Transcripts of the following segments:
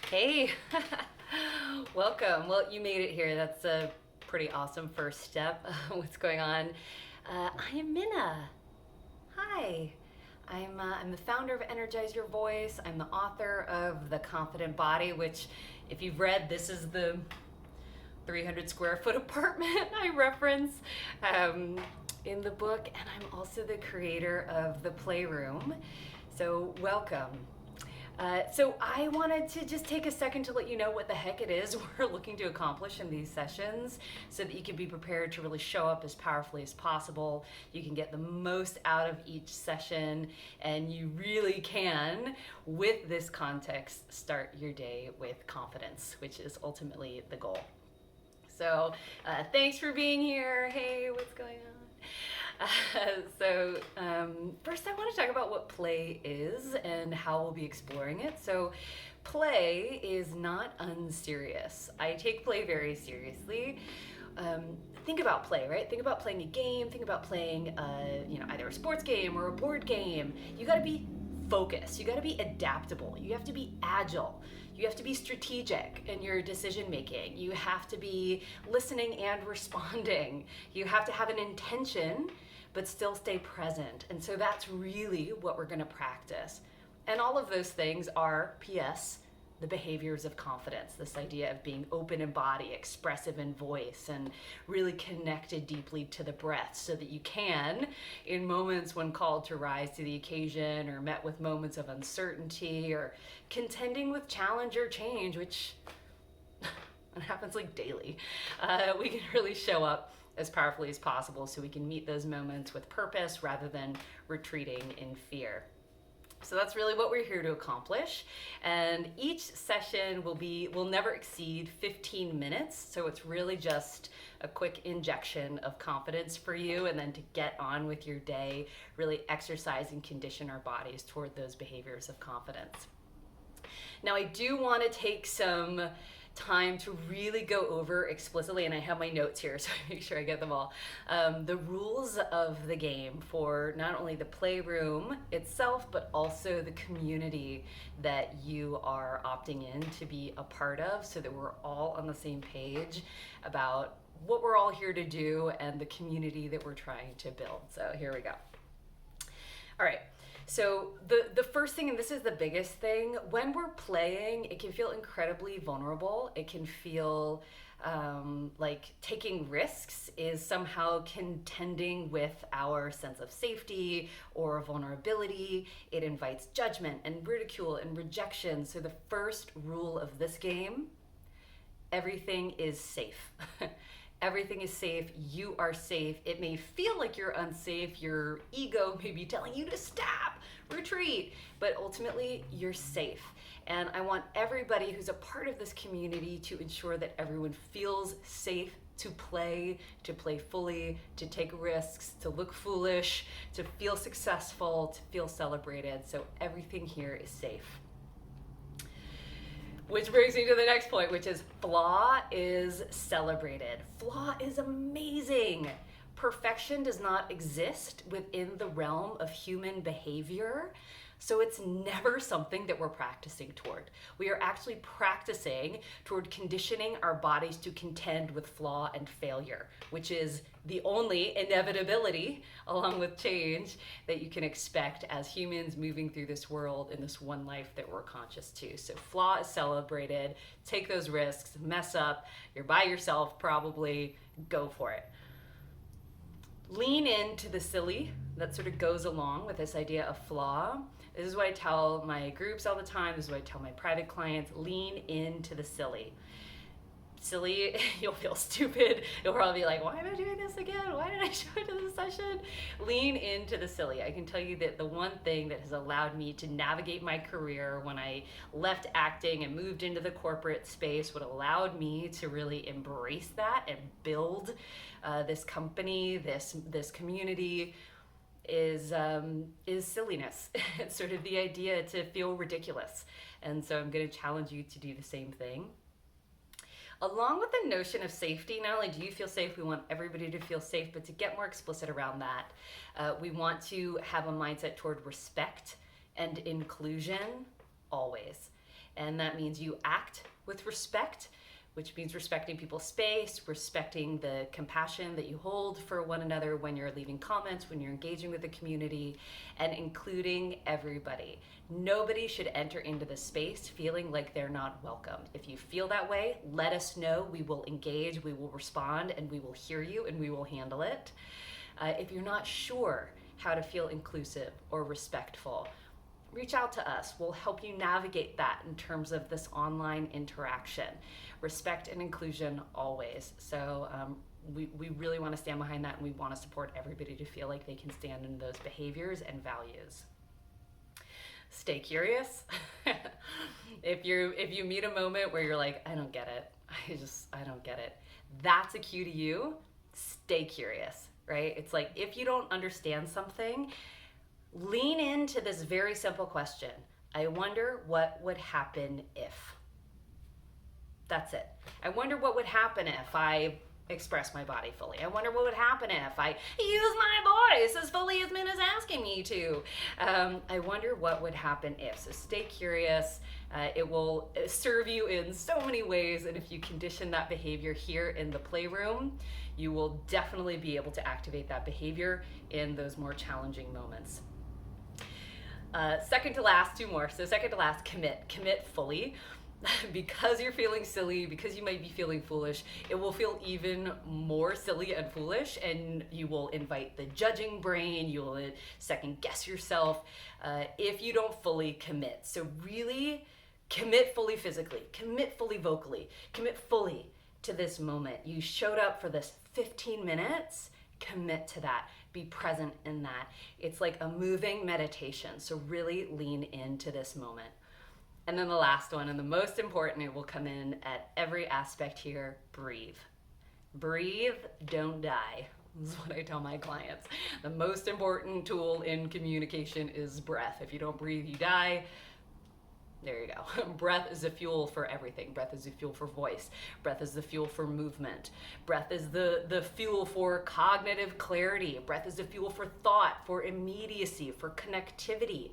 Hey, welcome. Well, you made it here. That's a pretty awesome first step. What's going on? I am Minna. Hi. I'm the founder of Energize Your Voice. I'm the author of The Confident Body, which, if you've read, this is the 300 square foot apartment I reference in the book. And I'm also the creator of The Playroom. So, welcome. So I wanted to just take a second to let you know what the heck it is we're looking to accomplish in these sessions so that you can be prepared to really show up as powerfully as possible. You can get the most out of each session, and you really can, with this context, start your day with confidence, which is ultimately the goal. So thanks for being here. Hey, what's going on? First I want to talk about what play is and how we'll be exploring it. So play is not unserious. I take play very seriously. Think about play, right? Think about playing a game. Think about playing, either a sports game or a board game. You got to be focused. You got to be adaptable. You have to be agile. You have to be strategic in your decision making. You have to be listening and responding. You have to have an intention, but still stay present. And so that's really what we're going to practice. And all of those things are, P.S., the behaviors of confidence, this idea of being open in body, expressive in voice, and really connected deeply to the breath so that you can, in moments when called to rise to the occasion or met with moments of uncertainty or contending with challenge or change, which it happens like daily, we can really show up as powerfully as possible so we can meet those moments with purpose rather than retreating in fear. So that's really what we're here to accomplish. And each session will never exceed 15 minutes. So it's really just a quick injection of confidence for you, and then to get on with your day, really exercise and condition our bodies toward those behaviors of confidence. Now, I do want to take some time to really go over explicitly, and I have my notes here so I make sure I get them all, the rules of the game for not only the playroom itself, but also the community that you are opting in to be a part of, so that we're all on the same page about what we're all here to do and the community that we're trying to build. So here we go. All right. So the first thing, and this is the biggest thing, when we're playing, it can feel incredibly vulnerable. It can feel like taking risks is somehow contending with our sense of safety or vulnerability. It invites judgment and ridicule and rejection. So the first rule of this game, everything is safe. Everything is safe. You are safe. It may feel like you're unsafe. Your ego may be telling you to stop, retreat, but ultimately you're safe. And I want everybody who's a part of this community to ensure that everyone feels safe to play fully, to take risks, to look foolish, to feel successful, to feel celebrated. So everything here is safe. Which brings me to the next point, which is flaw is celebrated. Flaw is amazing. Perfection does not exist within the realm of human behavior, so it's never something that we're practicing toward. We are actually practicing toward conditioning our bodies to contend with flaw and failure, which is the only inevitability, along with change, that you can expect as humans moving through this world in this one life that we're conscious to. So flaw is celebrated. Take those risks, mess up. You're by yourself, probably. Go for it. Lean into the silly that sort of goes along with this idea of flaw. This is what I tell my groups all the time. This is what I tell my private clients. Lean into the silly. Silly, you'll feel stupid. You'll probably be like, why am I doing this again? Why did I show up to this session? Lean into the silly. I can tell you that the one thing that has allowed me to navigate my career when I left acting and moved into the corporate space, what allowed me to really embrace that and build this company, this community, is silliness. It's sort of the idea to feel ridiculous. And so I'm going to challenge you to do the same thing. Along with the notion of safety, not only do you feel safe, we want everybody to feel safe, but to get more explicit around that, we want to have a mindset toward respect and inclusion always. And that means you act with respect, which means respecting people's space, respecting the compassion that you hold for one another when you're leaving comments, when you're engaging with the community, and including everybody. Nobody should enter into the space feeling like they're not welcome. If you feel that way, let us know. We will engage, we will respond, and we will hear you, and we will handle it. If you're not sure how to feel inclusive or respectful, reach out to us. We'll help you navigate that in terms of this online interaction. Respect and inclusion always. So we really want to stand behind that, and we want to support everybody to feel like they can stand in those behaviors and values. Stay curious. If you meet a moment where you're like, I don't get it, I don't get it, that's a cue to you. Stay curious, right? It's like, if you don't understand something, lean into this very simple question. I wonder what would happen if. That's it. I wonder what would happen if I express my body fully. I wonder what would happen if I use my voice as fully as Min is asking me to. I wonder what would happen if. So stay curious. It will serve you in so many ways, and if you condition that behavior here in the playroom, you will definitely be able to activate that behavior in those more challenging moments. Second to last, two more. So second to last, commit fully. Because you're feeling silly, because you might be feeling foolish, it will feel even more silly and foolish, and you will invite the judging brain, you will second guess yourself if you don't fully commit. So really commit fully physically, commit fully vocally, commit fully to this moment. You showed up for this 15 minutes, commit to that. Be present in that. It's like a moving meditation, so really lean into this moment. And then the last one, and the most important, it will come in at every aspect here, breathe. Breathe, don't die. This is what I tell my clients. The most important tool in communication is breath. If you don't breathe, you die. There you go. Breath is the fuel for everything. Breath is the fuel for voice. Breath is the fuel for movement. Breath is the fuel for cognitive clarity. Breath is the fuel for thought, for immediacy, for connectivity.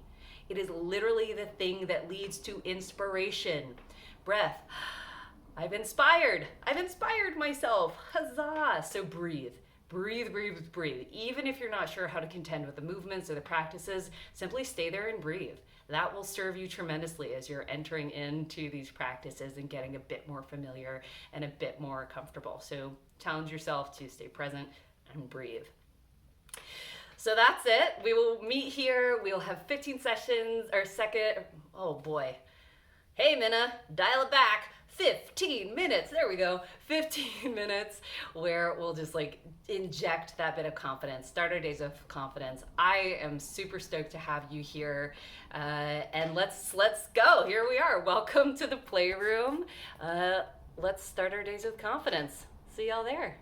It is literally the thing that leads to inspiration. Breath. I've inspired myself. Huzzah. So breathe. Breathe, breathe, breathe. Even if you're not sure how to contend with the movements or the practices, simply stay there and breathe. That will serve you tremendously as you're entering into these practices and getting a bit more familiar and a bit more comfortable. So challenge yourself to stay present and breathe. So that's it. We will meet here. We'll have 15 sessions, oh boy. Hey Minna, dial it back. 15 minutes, there we go. 15 minutes where we'll just like inject that bit of confidence, start our days of confidence. I am super stoked to have you here. And let's go. Here we are. Welcome to the playroom. Let's start our days with confidence. See y'all there.